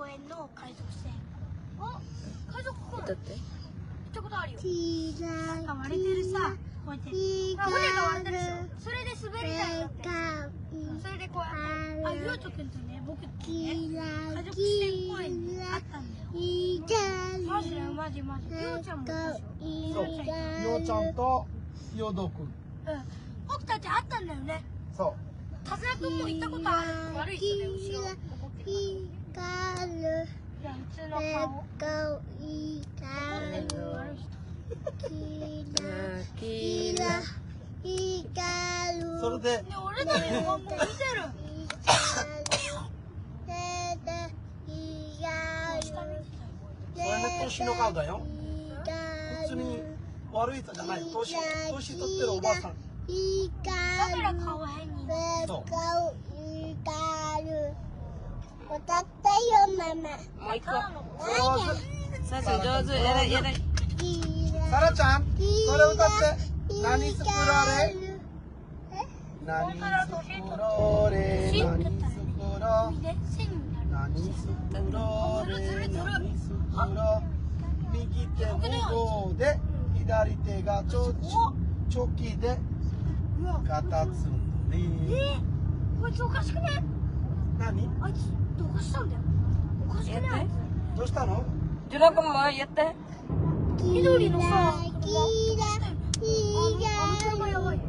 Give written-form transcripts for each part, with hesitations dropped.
公園の海賊船。あ、海賊公園。だって。行ったことあるよ。なんか割れてるさ、こうやって。船が割れたでしょ。それで滑り台になって。それでこうやって。あ、ゆうとくんとね、僕ってね、海賊船公園にあったんだよ。マジだよ、マジ。ゆうちゃんもいたでしょ。そう。ようちゃんとよどくん。僕たち会ったんだよね。そう。カズナ君も行ったことある。悪い人で後ろ怒ってるから。いや、普通の顔。それで。ね、俺たちの番号見てる。それね、年の顔だよ。普通に悪い人じゃない。年取ってるおばあさん。だから顔変になる。そう。歌ったよ、ママ。もう一個。上手。さす上手。やだ。さらちゃん、それ歌って。何作られ。何作ろれ。右手向こうで、左手がチョキで。カタツムリ。こいつおかしくね。何？あいつどうしたんだよ。おかしくね。どうしたの？ジュラ君もやって。緑のさ、あの車やばいよ。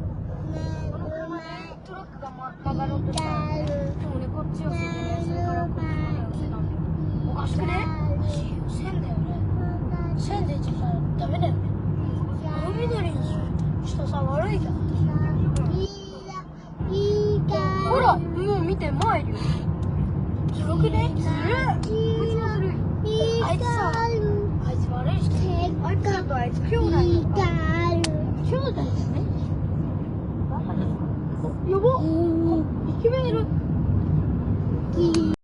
あの車ね、トラックが曲がろうとしたらね。でもね、こっち寄せてね、それからこっちまで寄せたんだよ。おかしくね？線だよね。線でじゃさ、ダメだよね。あの緑の人さ、悪いじゃん。ほら、もう見て、前いるよ。ずるくね？ずるい。こいつもずるい。あいつさ、あいつ悪い人。あいつだとあいつ兄弟だから。兄弟だね。やばっ。